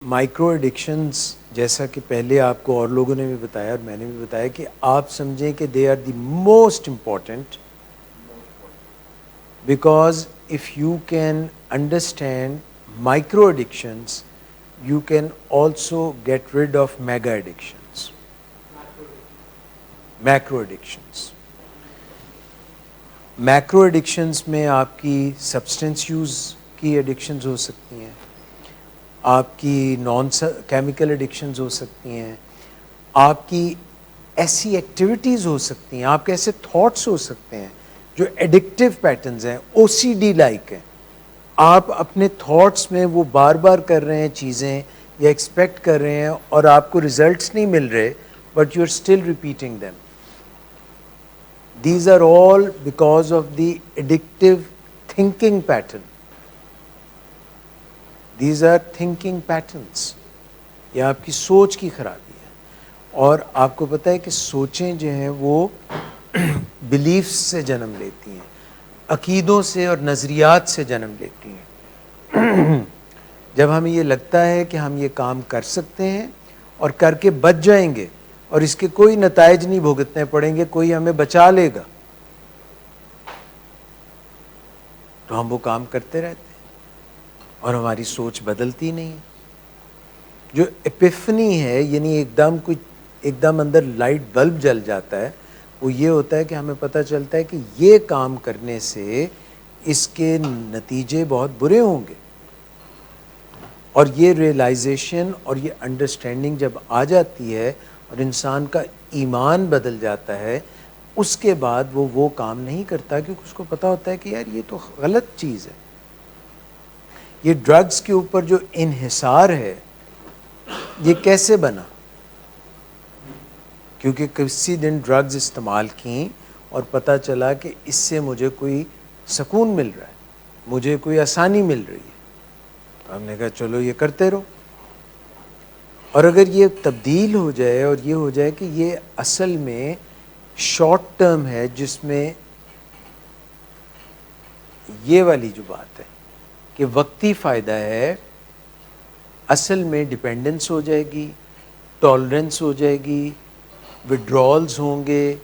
Micro addictions جیسا کہ پہلے آپ کو اور لوگوں نے بھی بتایا اور میں نے بھی بتایا کہ آپ سمجھیں کہ they are the most important, because of you can understand micro addictions you can also get rid of mega addictions. Macro addictions میں آپ کی سبسٹنس یوز کی ایڈکشنز ہو سکتی ہیں، آپ کی نان کیمیکل ایڈکشنز ہو سکتی ہیں، آپ کی ایسی ایکٹیویٹیز ہو سکتی ہیں، آپ کے ایسے تھاٹس ہو سکتے ہیں جو ایڈکٹیو پیٹرنز ہیں، او سی ڈی لائک ہیں. آپ اپنے تھاٹس میں وہ بار بار کر رہے ہیں چیزیں یا ایکسپیکٹ کر رہے ہیں اور آپ کو ریزلٹس نہیں مل رہے، but you are still repeating them. These are all because of the addictive thinking pattern. These are thinking patterns. یہ آپ کی سوچ کی خرابی ہے. اور آپ کو پتہ ہے کہ سوچیں جو ہیں وہ بلیفس سے جنم لیتی ہیں، عقیدوں سے اور نظریات سے جنم لیتی ہیں. جب ہمیں یہ لگتا ہے کہ ہم یہ کام کر سکتے ہیں اور کر کے بچ جائیں گے اور اس کے کوئی نتائج نہیں بھگتنے پڑیں گے، کوئی ہمیں بچا لے گا، تو ہم وہ کام کرتے رہتے ہیں اور ہماری سوچ بدلتی نہیں. جو ایپیفنی ہے، یعنی ایک دم اندر لائٹ بلب جل جاتا ہے، وہ یہ ہوتا ہے کہ ہمیں پتہ چلتا ہے کہ یہ کام کرنے سے اس کے نتیجے بہت برے ہوں گے. اور یہ ریئلائزیشن اور یہ انڈرسٹینڈنگ جب آ جاتی ہے اور انسان کا ایمان بدل جاتا ہے، اس کے بعد وہ کام نہیں کرتا، کیونکہ اس کو پتہ ہوتا ہے کہ یار یہ تو غلط چیز ہے. یہ ڈرگز کے اوپر جو انحصار ہے یہ کیسے بنا؟ کیونکہ کسی دن ڈرگز استعمال کیں اور پتہ چلا کہ اس سے مجھے کوئی سکون مل رہا ہے، مجھے کوئی آسانی مل رہی ہے، تو ہم نے کہا چلو یہ کرتے رہو. اور اگر یہ تبدیل ہو جائے اور یہ ہو جائے کہ یہ اصل میں شارٹ ٹرم ہے، جس میں یہ والی جو بات ہے کہ وقتی فائدہ ہے، اصل میں ڈیپینڈنس ہو جائے گی، ٹالرنس ہو جائے گی، وڈرالز ہوں گے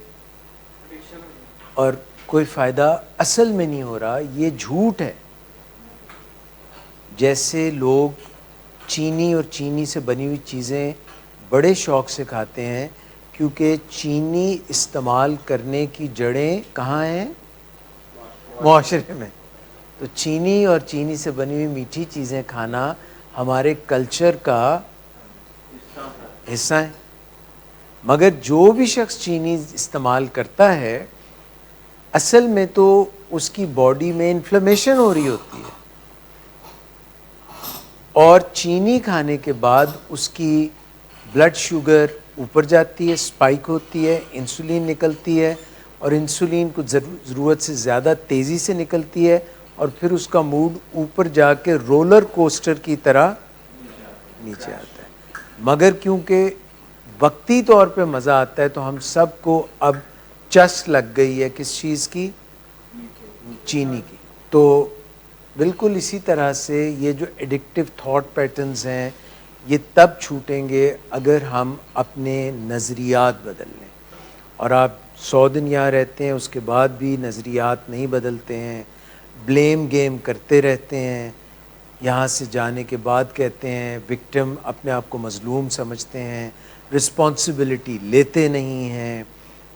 اور کوئی فائدہ اصل میں نہیں ہو رہا. یہ جھوٹ ہے. جیسے لوگ چینی اور چینی سے بنی ہوئی چیزیں بڑے شوق سے کھاتے ہیں، کیونکہ چینی استعمال کرنے کی جڑیں کہاں ہیں؟ معاشرے میں. تو چینی اور چینی سے بنی ہوئی میٹھی چیزیں کھانا ہمارے کلچر کا حصہ ہے. مگر جو بھی شخص چینی استعمال کرتا ہے، اصل میں تو اس کی باڈی میں انفلیمیشن ہو رہی ہوتی ہے، اور چینی کھانے کے بعد اس کی بلڈ شوگر اوپر جاتی ہے، سپائک ہوتی ہے، انسولین نکلتی ہے، اور انسولین کو ضرورت سے زیادہ تیزی سے نکلتی ہے، اور پھر اس کا موڈ اوپر جا کے رولر کوسٹر کی طرح نیچے آتا ہے. مگر کیونکہ وقتی طور پہ مزہ آتا ہے تو ہم سب کو اب چس لگ گئی ہے کس چیز کی؟ چینی کی. تو بالکل اسی طرح سے یہ جو ایڈکٹیو تھاٹ پیٹرنز ہیں یہ تب چھوٹیں گے اگر ہم اپنے نظریات بدل لیں. اور آپ 100 دن یہاں رہتے ہیں، اس کے بعد بھی نظریات نہیں بدلتے ہیں، بلیم گیم کرتے رہتے ہیں. یہاں سے جانے کے بعد کہتے ہیں وکٹم، اپنے آپ کو مظلوم سمجھتے ہیں، رسپانسبلٹی لیتے نہیں ہیں،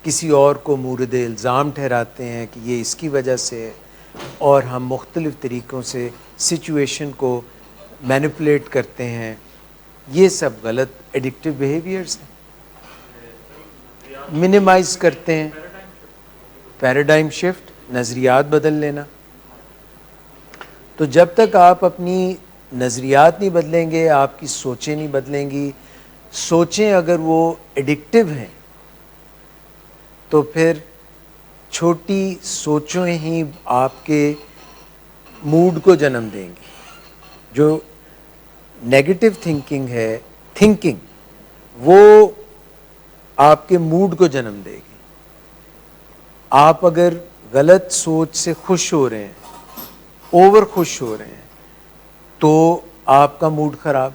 کسی اور کو مورد الزام ٹھہراتے ہیں کہ یہ اس کی وجہ سے ہے، اور ہم مختلف طریقوں سے سچویشن کو مینیپولیٹ کرتے ہیں. یہ سب غلط ایڈکٹیو بیہیویئرز ہیں. منیمائز کرتے ہیں، پیراڈائم شفٹ، نظریات بدل لینا. تو جب تک آپ اپنی نظریات نہیں بدلیں گے، آپ کی سوچیں نہیں بدلیں گی. سوچیں اگر وہ ایڈکٹیو ہیں تو پھر چھوٹی سوچیں ہی آپ کے موڈ کو جنم دیں گی. جو نیگیٹو تھنکنگ وہ آپ کے موڈ کو جنم دے گی. آپ اگر غلط سوچ سے خوش ہو رہے ہیں، اوور خوش ہو رہے ہیں، تو آپ کا موڈ خراب.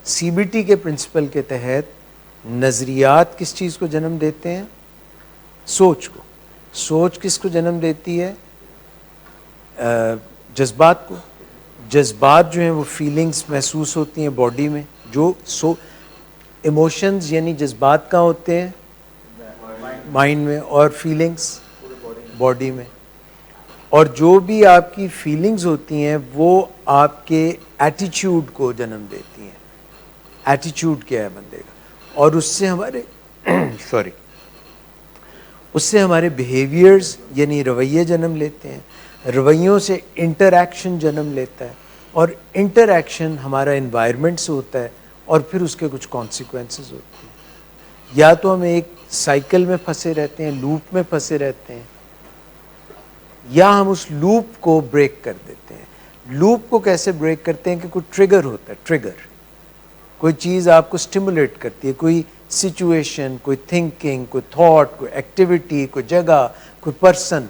CBT کے پرنسپل کے تحت نظریات کس چیز کو جنم دیتے ہیں؟ سوچ کو. سوچ کس کو جنم دیتی ہے؟ جذبات کو. جذبات جو ہیں وہ فیلنگز محسوس ہوتی ہیں باڈی میں. جو ایموشنز یعنی جذبات کہاں ہوتے ہیں؟ مائنڈ میں. اور فیلنگز باڈی میں. اور جو بھی آپ کی فیلنگز ہوتی ہیں وہ آپ کے ایٹیچیوڈ کو جنم دیتی ہیں. ایٹیچیوڈ کیا ہے بندے کا, اور اس سے ہمارے اس سے ہمارے بیہیویئرز یعنی رویے جنم لیتے ہیں. رویوں سے انٹریکشن جنم لیتا ہے, اور انٹریکشن ہمارا انوائرمنٹ سے ہوتا ہے, اور پھر اس کے کچھ کانسیکوینسز ہوتے ہیں. یا تو ہم ایک سائیکل میں پھنسے رہتے ہیں, لوپ میں پھنسے رہتے ہیں, یا ہم اس لوپ کو بریک کر دیتے ہیں. لوپ کو کیسے بریک کرتے ہیں کہ کوئی ٹریگر ہوتا ہے. ٹریگر کوئی چیز آپ کو اسٹیمولیٹ کرتی ہے, کوئی سچویشن, کوئی تھنکنگ, کوئی تھاٹ, کوئی ایکٹیویٹی, کوئی جگہ, کوئی پرسن,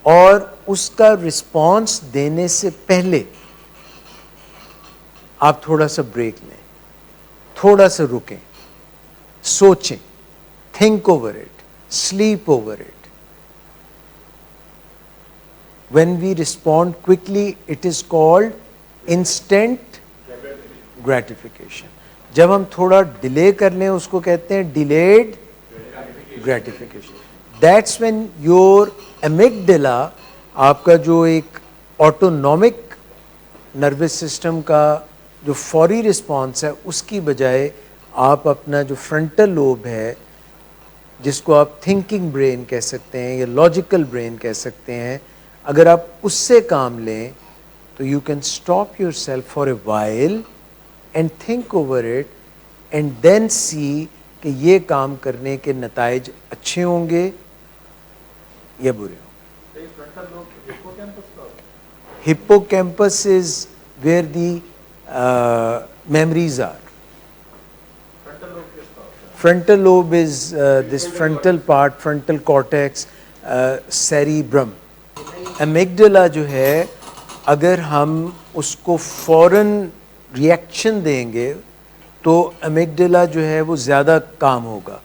اور اس کا رسپانس دینے سے پہلے آپ تھوڑا سا بریک لیں, تھوڑا سا رکیں, سوچیں, think over it, slip over it. When we respond quickly, it is called instant gratification. جب ہم تھوڑا ڈیلے کر لیں اس کو کہتے ہیں delayed gratification. That's when your amygdala, آپ کا جو ایک آٹونومک نروس سسٹم کا جو فوری رسپانس ہے, اس کی بجائے آپ اپنا جو فرنٹل لوب ہے, جس کو آپ تھنکنگ برین کہہ سکتے ہیں یا لاجیکل برین کہہ سکتے ہیں, اگر آپ اس سے کام لیں تو you can stop yourself for a while and think over it and then see کہ یہ کام کرنے کے نتائج اچھے ہوں گے یا برے ہوں گے. Hippocampus is where the memories are. Frontal lobe is this frontal part, frontal cortex, cerebrum. Amygdala جو ہے, اگر ہم اس کو فوراً ریئیکشن دیں گے تو امیگڈلا جو ہے وہ زیادہ کام ہوگا.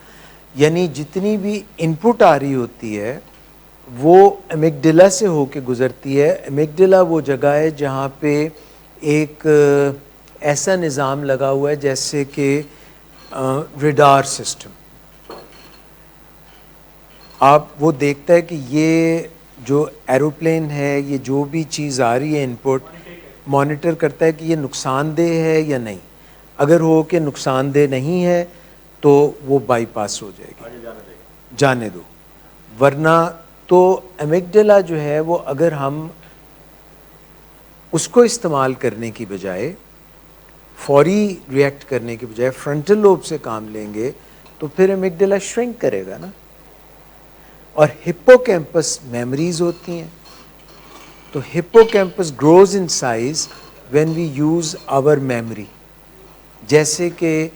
یعنی جتنی بھی انپٹ آ رہی ہوتی ہے وہ امیگڈلا سے ہو کے گزرتی ہے. امیگڈلا وہ جگہ ہے جہاں پہ ایک ایسا نظام لگا ہوا ہے جیسے کہ ریڈار سسٹم. آپ وہ دیکھتا ہے کہ یہ جو ایروپلین ہے, یہ جو بھی چیز آ رہی ہے انپٹ, مانیٹر کرتا ہے کہ یہ نقصان دہ ہے یا نہیں. اگر ہو کہ نقصان دہ نہیں ہے تو وہ بائی پاس ہو جائے گی, جانے دو. ورنہ تو امیگڈلا جو ہے وہ اگر ہم اس کو استعمال کرنے کی بجائے, فوری ریئیکٹ کرنے کی بجائے فرنٹل لوب سے کام لیں گے تو پھر امیگڈلا شرنک کرے گا نا. اور ہپو کیمپس میموریز ہوتی ہیں, تو hippocampus grows in size when we use our memory. جیسے کہ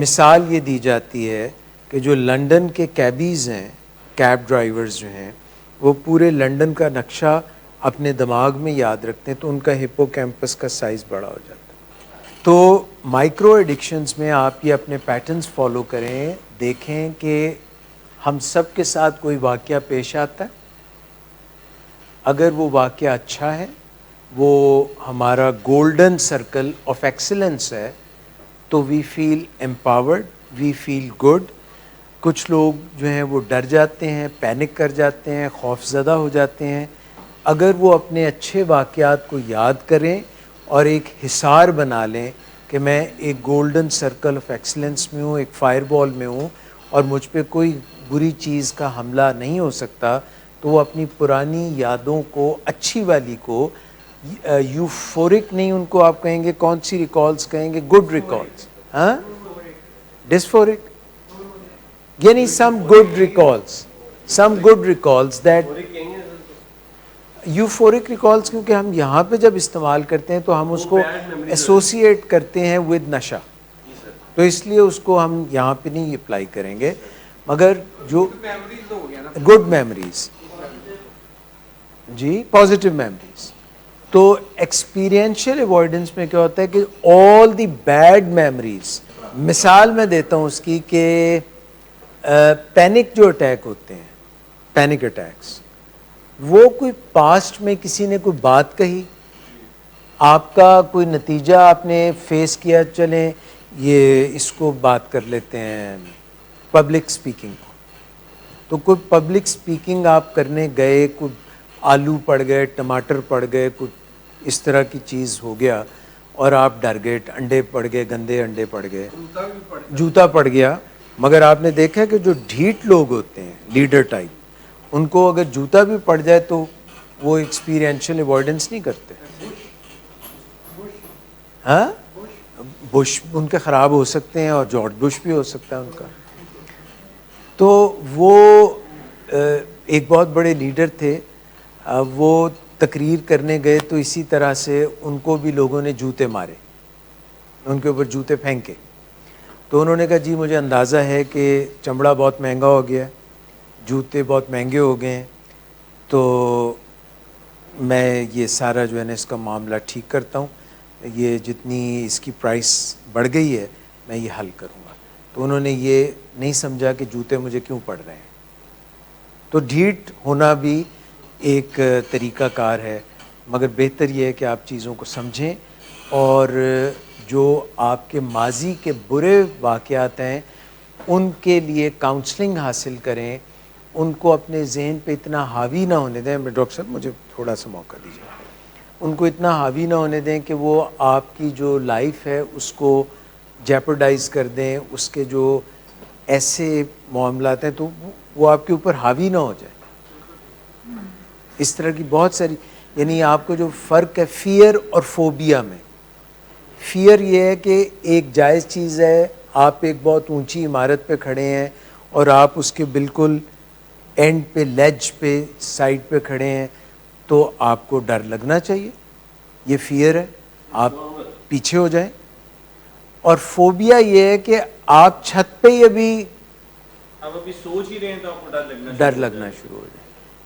مثال یہ دی جاتی ہے کہ جو لنڈن کے کیبیز ہیں, کیب ڈرائیورز جو ہیں, وہ پورے لنڈن کا نقشہ اپنے دماغ میں یاد رکھتے ہیں, تو ان کا ہپو کیمپس کا سائز بڑا ہو جاتا ہے. تو مائکرو ایڈکشنز میں آپ یہ اپنے پیٹرنز فالو کریں, دیکھیں کہ ہم سب کے ساتھ کوئی واقعہ پیش آتا ہے, اگر وہ واقعہ اچھا ہے, وہ ہمارا گولڈن سرکل آف ایکسلنس ہے, تو وی فیل امپاورڈ, وی فیل گڈ. کچھ لوگ جو ہیں وہ ڈر جاتے ہیں, پینک کر جاتے ہیں, خوف زدہ ہو جاتے ہیں. اگر وہ اپنے اچھے واقعات کو یاد کریں اور ایک حصار بنا لیں کہ میں ایک گولڈن سرکل آف ایکسلنس میں ہوں, ایک فائر بال میں ہوں, اور مجھ پہ کوئی بری چیز کا حملہ نہیں ہو سکتا, تو وہ اپنی پرانی یادوں کو, اچھی والی کو, یوفورک نہیں ان کو آپ کہیں گے, کون سی ریکالز کہیں گے, گڈ ریکالز, ہاں, ڈسفورک, یعنی some good recalls, some good recalls that euphoric recalls, کیونکہ ہم یہاں پہ جب استعمال کرتے ہیں تو ہم اس کو ایسوسیٹ کرتے ہیں ود نشہ, تو اس لیے اس کو ہم یہاں پہ نہیں اپلائی کریں گے. مگر جو گڈ میموریز, جی پازیٹیو میموریز, تو ایکسپیرینشیل ایوائڈنس میں کیا ہوتا ہے کہ آل دی بیڈ میموریز، مثال میں دیتا ہوں اس کی کہ پینک جو اٹیک ہوتے ہیں، پینک اٹیکس، وہ کوئی پاسٹ میں کسی نے کوئی بات کہی، آپ کا کوئی نتیجہ آپ نے فیس کیا، چلیں یہ اس کو بات کر لیتے ہیں پبلک سپیکنگ کو، تو کوئی پبلک سپیکنگ آپ کرنے گئے، کوئی آلو پڑ گئے، ٹماٹر پڑ گئے، کوئی اس طرح کی چیز ہو گیا اور آپ ڈر گئے، انڈے پڑ گئے، گندے انڈے پڑ گئے، جوتا پڑ گیا. مگر آپ نے دیکھا کہ جو ڈھیٹ لوگ ہوتے ہیں، لیڈر ٹائپ، ان کو اگر جوتا بھی پڑ جائے تو وہ ایکسپیرینشیل ایوائڈنس نہیں کرتے. ہاں، بش ان کے خراب ہو سکتے ہیں اور جارج بش بھی ہو سکتا ہے ان کا. تو وہ ایک بہت بڑے لیڈر تھے، وہ تقریر کرنے گئے تو اسی طرح سے ان کو بھی لوگوں نے جوتے مارے، ان کے اوپر جوتے پھینکے. تو انہوں نے کہا جی مجھے اندازہ ہے کہ چمڑا بہت مہنگا ہو گیا، جوتے بہت مہنگے ہو گئے ہیں، تو میں یہ سارا جو ہے نا اس کا معاملہ ٹھیک کرتا ہوں، یہ جتنی اس کی پرائس بڑھ گئی ہے میں یہ حل کروں گا. تو انہوں نے یہ نہیں سمجھا کہ جوتے مجھے کیوں پڑ رہے ہیں. تو ڈھیٹ ہونا بھی ایک طریقہ کار ہے، مگر بہتر یہ ہے کہ آپ چیزوں کو سمجھیں اور جو آپ کے ماضی کے برے واقعات ہیں ان کے لیے کاؤنسلنگ حاصل کریں، ان کو اپنے ذہن پہ اتنا حاوی نہ ہونے دیں. ڈاکٹر صاحب مجھے تھوڑا سا موقع دیجیے. ان کو اتنا حاوی نہ ہونے دیں کہ وہ آپ کی جو لائف ہے اس کو جیپرڈائز کر دیں، اس کے جو ایسے معاملات ہیں تو وہ آپ کے اوپر حاوی نہ ہو جائے. اس طرح کی بہت ساری، یعنی آپ کو جو فرق ہے فیئر اور فوبیا میں، فیئر یہ ہے کہ ایک جائز چیز ہے، آپ ایک بہت اونچی عمارت پہ کھڑے ہیں اور آپ اس کے بالکل اینڈ پہ، لیج پہ، سائڈ پہ کھڑے ہیں تو آپ کو ڈر لگنا چاہیے، یہ فیئر ہے، آپ پیچھے ہو جائیں. اور فوبیا یہ ہے کہ آپ چھت پہ ہی ابھی سوچ ہی رہے ہیں تو آپ کو ڈر لگنا شروع ہو جائے.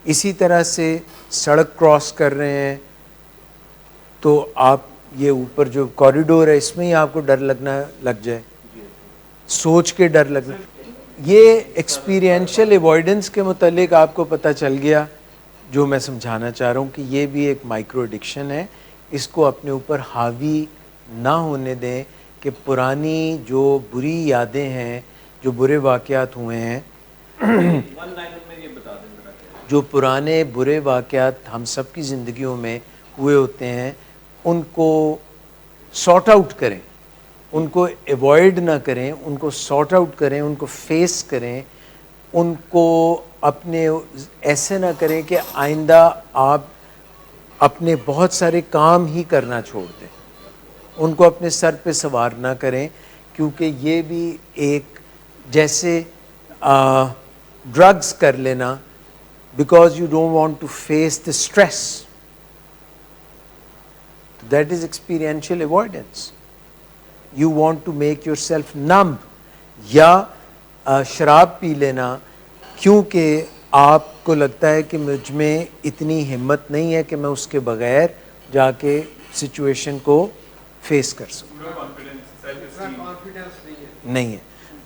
اسی طرح سے سڑک کراس کر رہے ہیں تو آپ یہ اوپر جو کوریڈور ہے اس میں ہی آپ کو ڈر لگنا لگ جائے، سوچ کے ڈر لگنا. یہ ایکسپیرینشیل ایوائڈنس کے متعلق آپ کو پتہ چل گیا جو میں سمجھانا چاہ رہا ہوں کہ یہ بھی ایک مائکرو ایڈکشن ہے. اس کو اپنے اوپر حاوی نہ ہونے دیں کہ پرانی جو بری یادیں ہیں، جو برے واقعات ہوئے ہیں، جو پرانے برے واقعات ہم سب کی زندگیوں میں ہوئے ہوتے ہیں، ان کو سارٹ آؤٹ کریں، ان کو ایوائڈ نہ کریں، ان کو سارٹ آؤٹ کریں، ان کو فیس کریں، ان کو اپنے ایسے نہ کریں کہ آئندہ آپ اپنے بہت سارے کام ہی کرنا چھوڑ دیں، ان کو اپنے سر پہ سوار نہ کریں. کیونکہ یہ بھی ایک جیسے ڈرگز کر لینا because you don't want to face the stress. That is experiential avoidance. You want to make yourself numb. یا شراب پی لینا کیونکہ آپ کو لگتا ہے کہ مجھ میں اتنی ہمت نہیں ہے کہ میں اس کے بغیر جا کے سچویشن کو فیس کر سکوں، نہیں ہے.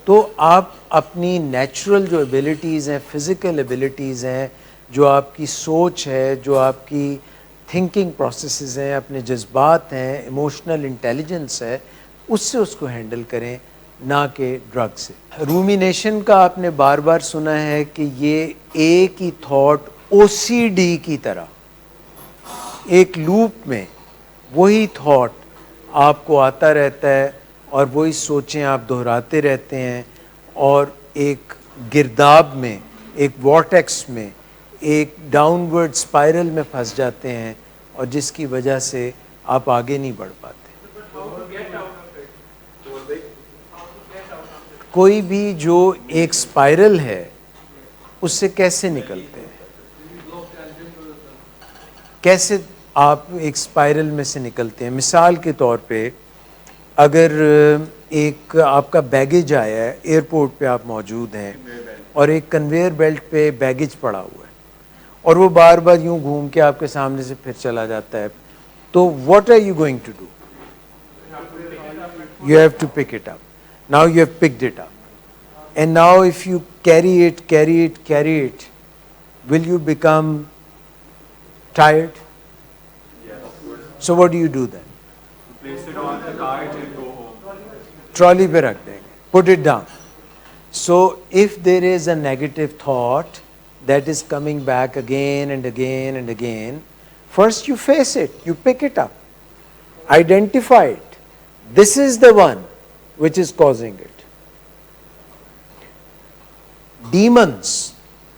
تو آپ اپنی نیچرل جو ایبلٹیز ہیں، فزیکل ایبلٹیز ہیں، جو آپ کی سوچ ہے، جو آپ کی تھنکنگ پروسیسز ہیں، اپنے جذبات ہیں، ایموشنل انٹیلیجنس ہے، اس سے اس کو ہینڈل کریں، نہ کہ ڈرگ سے. رومینیشن کا آپ نے بار بار سنا ہے کہ یہ ایک he thought O C D کی طرح ایک لوپ میں وہی تھاٹ آپ کو آتا رہتا ہے اور وہی سوچیں آپ دہراتے رہتے ہیں اور ایک گرداب میں، ایک وارٹیکس میں، ایک ڈاؤن ورڈ اسپائرل میں پھنس جاتے ہیں اور جس کی وجہ سے آپ آگے نہیں بڑھ پاتے. کوئی بھی جو ایک اسپائرل ہے اس سے کیسے نکلتے ہیں، کیسے آپ ایک اسپائرل میں سے نکلتے ہیں؟ مثال کے طور پہ اگر ایک آپ کا بیگیج آیا ہے، ایئرپورٹ پہ آپ موجود ہیں اور ایک کنویئر بیلٹ پہ بیگیج پڑا ہوا ہے اور وہ بار بار یوں گھوم کے آپ کے سامنے سے پھر چلا جاتا ہے، تو what are you going to do? You have to pick it up. Now you have picked it up. And now if you carry it, will you become tired? So what do you do then? Place it on the cart and go home. Trolley pe rakh denge. Put it down. So if there is a negative thought that is coming back again and again and again, first you face it, you pick it up, identify it. This is the one which is causing it. Demons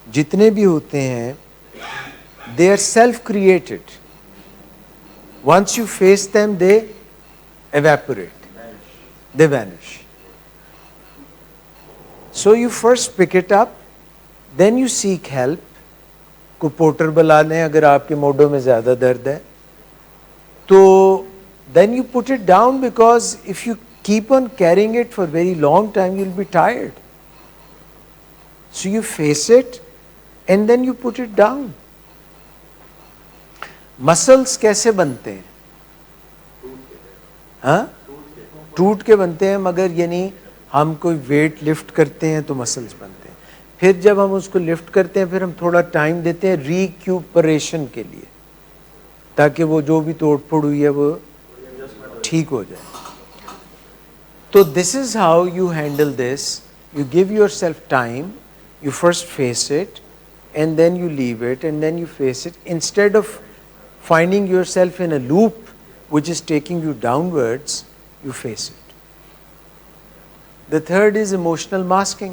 jitne bhi hote hain, they are self-created. Once you face them, they evaporate, they vanish. So you first pick it up, then you seek help. کو porter بلا لیں اگر آپ کے موڈوں میں زیادہ درد ہے تو then you put it down, because if you keep on carrying it for very long time you'll be tired. So you face it and then you put it down. Muscles کیسے بنتے ہیں؟ ہاں ٹوٹ کے بنتے ہیں، مگر یعنی ہم کوئی ویٹ لفٹ کرتے ہیں تو مسلس بنتے ہیں. پھر جب ہم اس کو لفٹ کرتے ہیں پھر ہم تھوڑا ٹائم دیتے ہیں ریکیوپریشن کے لیے، تاکہ وہ جو بھی توڑ پھوڑ ہوئی ہے وہ ٹھیک ہو جائے. تو this is how you handle this. You give yourself time, you first face it and then you leave it and then you face it instead of finding yourself in a loop which is taking you downwards. You face it. The third is emotional masking.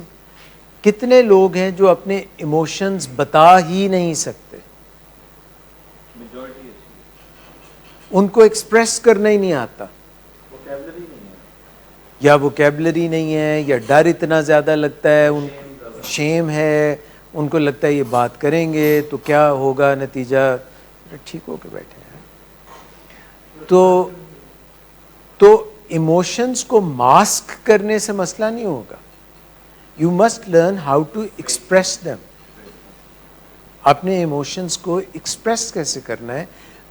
کتنے لوگ ہیں جو اپنے emotions بتا ہی نہیں سکتے، ان کو express کرنا ہی نہیں آتا، یا ووکیبلری نہیں ہے، یا ڈر اتنا زیادہ لگتا ہے، ان شیم ہے، ان کو لگتا ہے یہ بات کریں گے تو کیا ہوگا نتیجہ، ٹھیک ہو کے بیٹھے ہیں. تو ایموشنز کو ماسک کرنے سے مسئلہ نہیں ہوگا. You must learn how to express them. اپنے ایموشنز کو ایکسپریس کیسے کرنا ہے،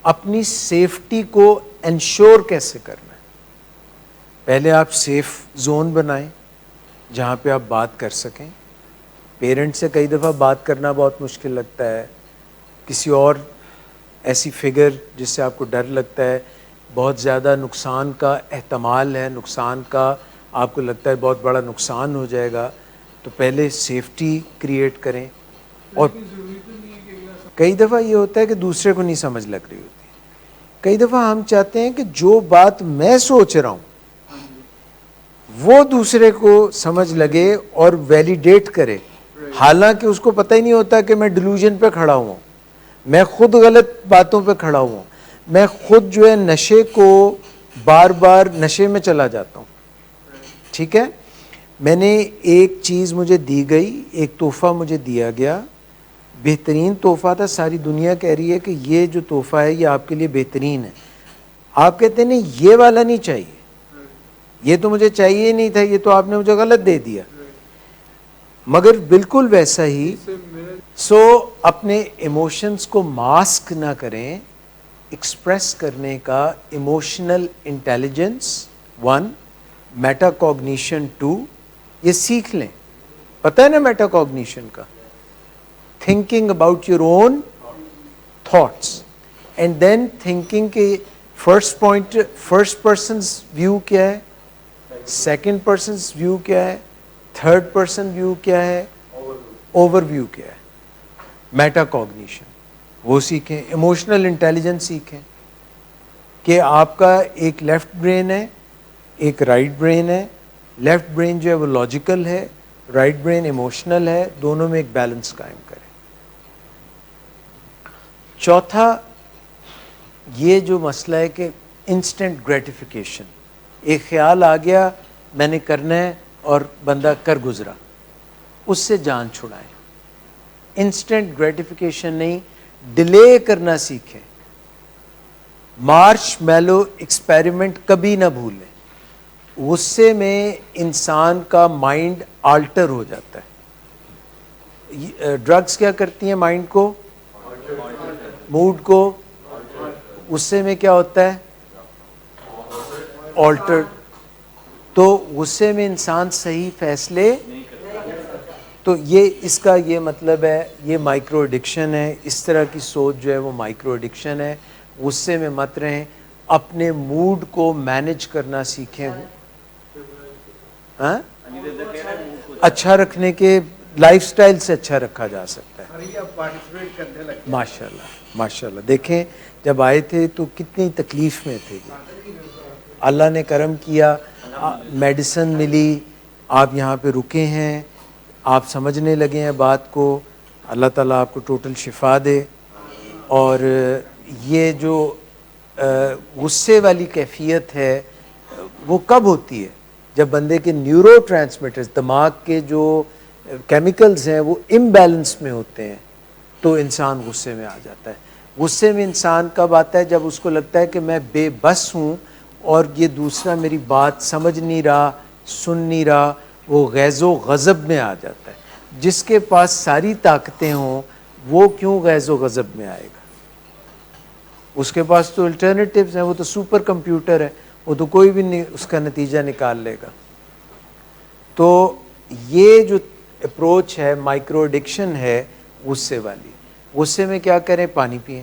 اپنی سیفٹی کو انشور کیسے کرنا ہے. پہلے آپ سیف زون بنائیں جہاں پہ آپ بات کر سکیں. پیرنٹ سے کئی دفعہ بات کرنا بہت مشکل لگتا ہے، کسی اور ایسی فگر جس سے آپ کو ڈر لگتا ہے، بہت زیادہ نقصان کا احتمال ہے، نقصان کا آپ کو لگتا ہے بہت بڑا نقصان ہو جائے گا، تو پہلے سیفٹی کریٹ کریں. اور کئی دفعہ یہ ہوتا ہے کہ دوسرے کو نہیں سمجھ لگ رہی ہوتی. کئی دفعہ ہم چاہتے ہیں کہ جو بات میں سوچ رہا ہوں وہ دوسرے کو سمجھ لگے اور ویلیڈیٹ کرے، حالانکہ اس کو پتہ ہی نہیں ہوتا کہ میں ڈیلوژن پہ کھڑا ہوں، میں خود غلط باتوں پہ کھڑا ہوں، میں خود جو ہے نشے کو بار بار نشے میں چلا جاتا ہوں. ٹھیک ہے، میں نے ایک چیز مجھے دی گئی، ایک تحفہ مجھے دیا گیا، بہترین تحفہ تھا، ساری دنیا کہہ رہی ہے کہ یہ جو تحفہ ہے یہ آپ کے لیے بہترین ہے. آپ کہتے ہیں نہیں یہ والا نہیں چاہیے، یہ تو مجھے چاہیے نہیں تھا، یہ تو آپ نے مجھے غلط دے دیا. مگر بالکل ویسا ہی سو اپنے ایموشنز کو ماسک نہ کریں. ایکسپریس کرنے کا ایموشنل انٹیلیجنس 1، میٹا کوگنیشن 2، یہ سیکھ لیں. پتہ ہے نا میٹا کوگنیشن کا، thinking about your own thoughts and then thinking کہ first point first person's view کیا ہے، سیکنڈ پرسنز ویو کیا ہے، تھرڈ پرسن ویو کیا ہے، اوور ویو کیا ہے. میٹا کوگنیشن وہ سیکھیں. ایموشنل انٹیلیجنس سیکھیں کہ آپ کا ایک لیفٹ برین ہے، ایک رائٹ برین ہے. لیفٹ برین جو ہے وہ لاجیکل ہے، رائٹ برین ایموشنل ہے، دونوں میں ایک بیلنس قائم کریں. چوتھا یہ جو مسئلہ ہے کہ انسٹنٹ گریٹیفیکیشن، ایک خیال آ گیا میں نے کرنا ہے اور بندہ کر گزرا، اس سے جان چھڑائیں. انسٹنٹ گریٹیفیکیشن نہیں، ڈیلے کرنا سیکھیں. مارش میلو ایکسپیریمنٹ کبھی نہ بھولیں. غصے میں انسان کا مائنڈ آلٹر ہو جاتا ہے. ڈرگز کیا کرتی ہیں؟ مائنڈ کو، موڈ کو غصے میں کیا ہوتا ہے؟ آلٹرڈ. تو غصے میں انسان صحیح فیصلے, تو یہ اس کا یہ مطلب ہے, یہ مائکرو ایڈکشن ہے. اس طرح کی سوچ جو ہے وہ مائکرو ایڈکشن ہے. غصے میں مت رہیں, اپنے موڈ کو مینج کرنا سیکھیں. ہاں اچھا رکھنے کے لائف سٹائل سے اچھا رکھا جا سکتا ہے. ماشاء اللہ ماشاء اللہ. دیکھیں جب آئے تھے تو کتنی تکلیف میں تھے, اللہ نے کرم کیا, میڈیسن ملی, آپ یہاں پہ رکے ہیں, آپ سمجھنے لگے ہیں بات کو. اللہ تعالیٰ آپ کو ٹوٹل شفا دے. اور یہ جو غصے والی کیفیت ہے وہ کب ہوتی ہے؟ جب بندے کے نیورو ٹرانسمیٹرز, دماغ کے جو کیمیکلز ہیں وہ امبیلنس میں ہوتے ہیں, تو انسان غصے میں آ جاتا ہے. غصے میں انسان کب آتا ہے؟ جب اس کو لگتا ہے کہ میں بے بس ہوں اور یہ دوسرا میری بات سمجھ نہیں رہا, سن نہیں رہا. وہ غیظ و غضب میں آ جاتا ہے. جس کے پاس ساری طاقتیں ہوں وہ کیوں غیظ و غضب میں آئے گا؟ اس کے پاس تو الٹرنیٹیوز ہیں, وہ تو سپر کمپیوٹر ہے, وہ تو کوئی بھی نہیں اس کا نتیجہ نکال لے گا. تو یہ جو اپروچ ہے مائکرو ایڈکشن ہے غصے والی. غصے میں کیا کریں؟ پانی پئیں,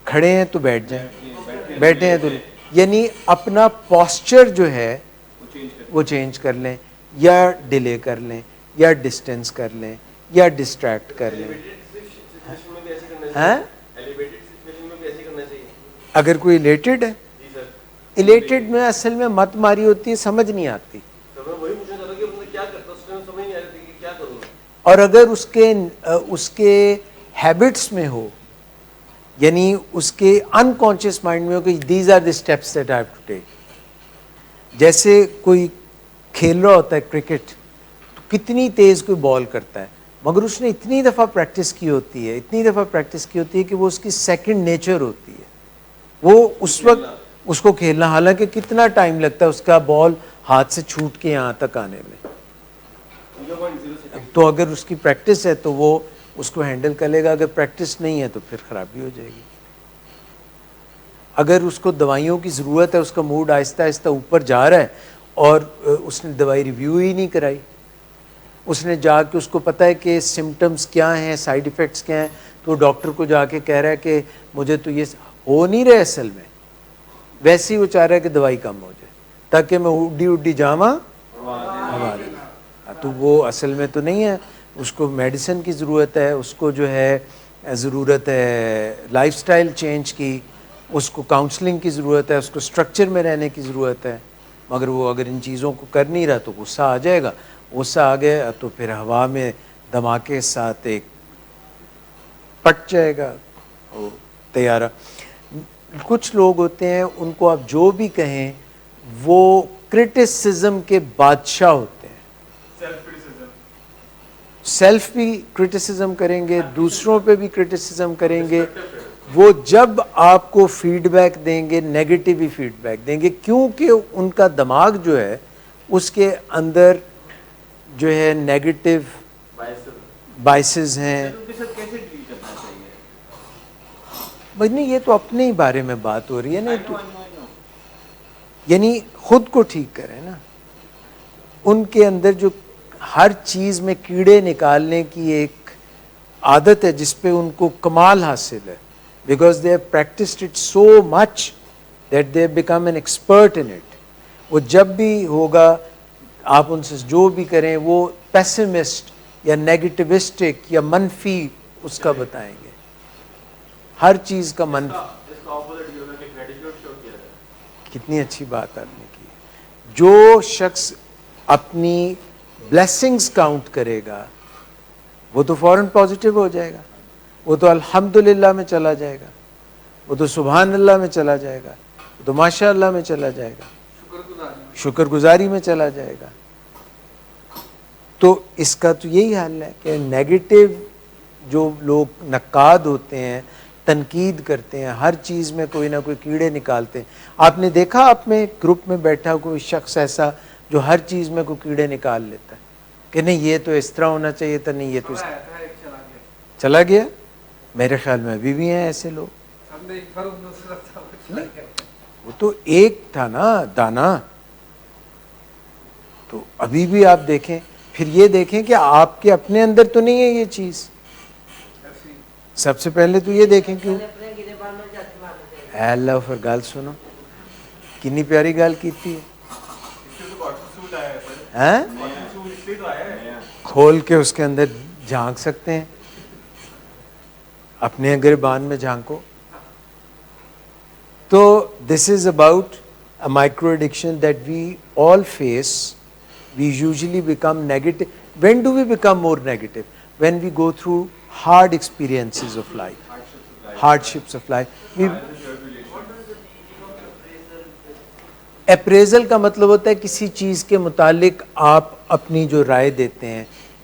کھڑے ہیں تو بیٹھ جائیں, بیٹھے ہیں تو, یعنی اپنا پوسچر جو ہے وہ چینج کر لیں, یا ڈیلے کر لیں, یا ڈسٹینس کر لیں, یا ڈسٹریکٹ کر لیں. ہاں اگر کوئی الیٹڈ ہے, الیٹڈ میں اصل میں مت ماری ہوتی ہے, سمجھ نہیں آتی. اور اگر اس کے ہیبٹس میں ہو, یعنی اس کے انکانشیس مائنڈ میں ہو کہ these are the steps that I have to take. جیسے کوئی کھیل رہا ہوتا ہے کرکٹ, تو کتنی تیز کوئی بال کرتا ہے, مگر اس نے اتنی دفعہ پریکٹس کی ہوتی ہے, اتنی دفعہ پریکٹس کی ہوتی ہے کہ وہ اس کی سیکنڈ نیچر ہوتی ہے. وہ اس وقت اس کو کھیلنا, حالانکہ کتنا ٹائم لگتا ہے اس کا بال ہاتھ سے چھوٹ کے یہاں تک آنے میں. تو اگر اس کی پریکٹس ہے تو وہ اس کو ہینڈل کر لے گا, اگر پریکٹس نہیں ہے تو پھر خرابی ہو جائے گی. اگر اس کو دوائیوں کی ضرورت ہے, اس کا موڈ آہستہ آہستہ اوپر جا رہا ہے اور اس نے دوائی ریویو ہی نہیں کرائی, اس نے جا کے, اس کو پتہ ہے کہ سمٹمز کیا ہیں, سائیڈ ایفیکٹس کیا ہیں, تو ڈاکٹر کو جا کے کہہ رہا ہے کہ مجھے تو یہ ہو نہیں رہا اصل میں, ویسے ہی وہ چاہ رہا ہے کہ دوائی کم ہو جائے تاکہ میں اڈی اڈی جاواں ہوا دے. تو وہ اصل میں تو نہیں ہے, اس کو میڈیسن کی ضرورت ہے, اس کو جو ہے ضرورت ہے لائف سٹائل چینج کی, اس کو کاؤنسلنگ کی ضرورت ہے, اس کو اسٹرکچر میں رہنے کی ضرورت ہے. مگر وہ اگر ان چیزوں کو کر نہیں رہا تو غصہ آ جائے گا. غصہ آ گیا تو پھر ہوا میں دھماکے کے ساتھ ایک پٹ جائے گا وہ طیارہ. کچھ لوگ ہوتے ہیں ان کو آپ جو بھی کہیں وہ کرٹیسزم کے بادشاہ ہوتے ہیں. سیلف بھی کرٹیسزم کریں گے, دوسروں پہ بھی کرٹیسزم کریں گے. وہ جب آپ کو فیڈ بیک دیں گے نیگیٹو ہی فیڈ بیک دیں گے, کیونکہ ان کا دماغ جو ہے اس کے اندر جو ہے نیگیٹو بائسز ہیں. نہیں, یہ تو اپنے ہی بارے میں بات ہو رہی ہے نا, یعنی خود کو ٹھیک کریں نا. ان کے اندر جو ہر چیز میں کیڑے نکالنے کی ایک عادت ہے جس پہ ان کو کمال حاصل ہے, because they have practised it so much that they have become an expert in it. وہ جب بھی ہوگا آپ ان سے جو بھی کریں وہ پیسمسٹ یا نیگیٹوسٹک یا منفی اس کا بتائیں گے, ہر چیز کا منفی. کتنی اچھی بات آپ نے کی. جو شخص اپنی بلیسنگز کاؤنٹ کرے گا وہ تو فوراً پازیٹیو ہو جائے گا, وہ تو الحمدللہ میں چلا جائے گا, وہ تو سبحان اللہ میں چلا جائے گا, وہ تو ماشاء اللہ میں چلا جائے گا, شکر گزاری میں چلا جائے گا. تو اس کا تو یہی حال ہے کہ نیگیٹو جو لوگ نقاد ہوتے ہیں, تنقید کرتے ہیں, ہر چیز میں کوئی نہ کوئی کیڑے نکالتے ہیں. آپ نے دیکھا آپ میں گروپ میں بیٹھا کوئی شخص ایسا جو ہر چیز میں کوئی کیڑے نکال لیتا ہے کہ نہیں یہ تو اس طرح ہونا چاہیے تھا, نہیں یہ تو چلا گیا. میرے خیال میں ابھی بھی ہیں ایسے لوگ. وہ تو ایک تھا نا دانا. تو ابھی بھی آپ دیکھیں, پھر یہ دیکھیں کہ آپ کے اپنے اندر تو نہیں ہے یہ چیز. سب سے پہلے تو یہ دیکھیں کیوں اے اللہ پر گال سنو, کنی پیاری گال کیتی ہے. اس سے تو کاٹن سوٹ آیا ہے سر. ہیں کاٹن سوٹ اس لیے تو آیا ہے. کھول کے اس کے اندر جھانک سکتے ہیں, اپنے گریبان میں جھانکو. تو this is about a micro addiction that we all face. We usually become negative. When do we become more negative? When we go through hard experiences of life, hardships of life. Appraisal کا مطلب ہوتا ہے کسی چیز کے متعلق آپ اپنی جو رائے دیتے ہیں.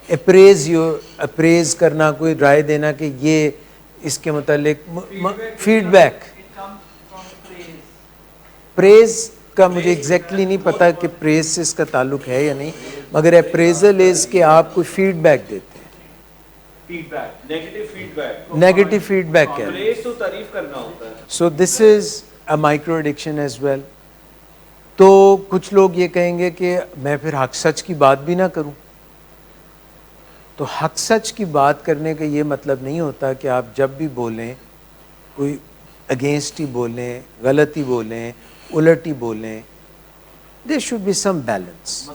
اپریز کرنا, کوئی رائے دینا کہ یہ اس کے متعلق فیڈ بیک. پریز کا مجھے ایگزیکٹلی نہیں پتا کہ پریز سے اس کا تعلق ہے یا نہیں, مگر اپریزل از کہ آپ کوئی فیڈ بیک دیتے ہیں. Feedback, negative feedback. Negative feedback کیا ہے. پریز تو تعریف کرنا ہوتا ہے. So this is a micro addiction as well. تو کچھ لوگ یہ کہیں گے کہ میں پھر حق سچ کی بات بھی نہ کروں. تو حق سچ کی بات کرنے کا یہ مطلب نہیں ہوتا کہ آپ جب بھی بولیں کوئی اگینسٹ ہی بولیں, غلط ہی بولیں, الٹ ہی بولیں. There should be some balance.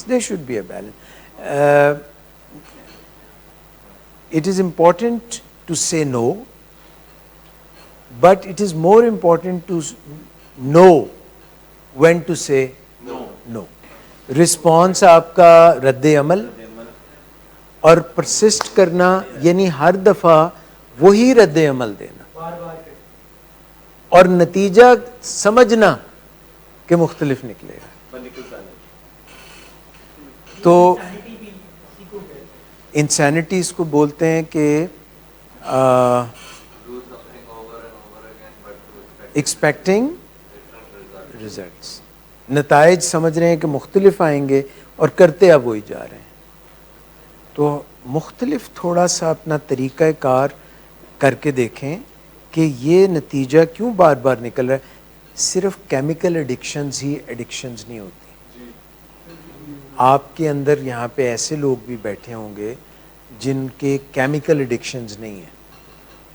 There should be a balance. It is important to say no, but it is more important to know when to say no. Response آپ کا رد عمل اور پرسسٹ کرنا, یعنی ہر دفعہ وہی رد عمل دینا اور نتیجہ سمجھنا کہ مختلف نکلے گا. تو انسینٹی اس کو بولتے ہیں کہ ایکسپیکٹنگ ریزلٹس. نتائج سمجھ رہے ہیں کہ مختلف آئیں گے اور کرتے اب وہی جا رہے ہیں. تو مختلف تھوڑا سا اپنا طریقہ کار کر کے دیکھیں کہ یہ نتیجہ کیوں بار بار نکل رہا ہے. صرف کیمیکل ایڈکشنز ہی ایڈکشنز نہیں ہوتی. آپ کے اندر یہاں پہ ایسے لوگ بھی بیٹھے ہوں گے جن کے کیمیکل ایڈکشنز نہیں ہیں,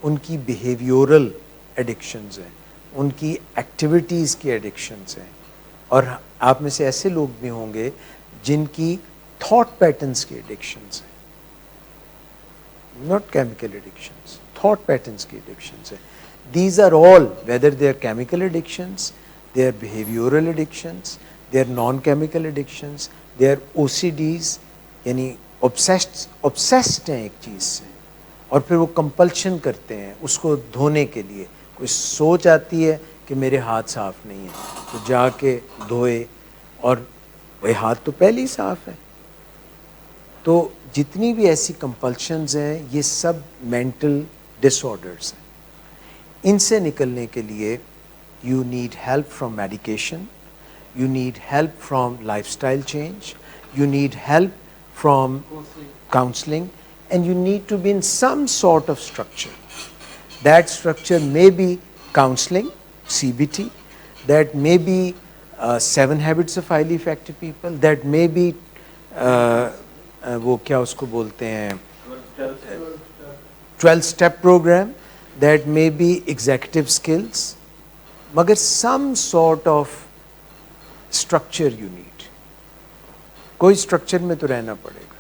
ان کی بیہیویورل ایڈکشنز ہیں, ان کی ایکٹیویٹیز کی ایڈکشنز ہیں. اور آپ میں سے ایسے لوگ بھی ہوں گے جن کی تھاٹ پیٹرنز کی ایڈکشنز ہیں, not chemical addictions, thought patterns کی addictions ہیں. These are all, whether they are chemical addictions, they are behavioral addictions, they are non-chemical addictions, they are OCDs, یعنی obsessed ہیں ایک چیز سے اور پھر وہ کمپلشن کرتے ہیں اس کو دھونے کے لیے. کوئی سوچ آتی ہے کہ میرے ہاتھ صاف نہیں ہیں تو جا کے دھوئے, اور وہ ہاتھ تو پہلے ہی صاف ہے. تو جتنی بھی ایسی کمپلشنز ہیں یہ سب مینٹل ڈس آرڈرس ہیں. ان سے نکلنے کے لیے you need help from medication, you need help from life style change, you need help from counseling, and you need to be in some sort of structure. That structure may be counseling, CBT, that may be 7 habits of highly effective people, that may be وہ کیا اس کو بولتے ہیں 12-step program, that may be executive skills, مگر some sort of structure you need. کوئی structure میں تو رہنا پڑے گا.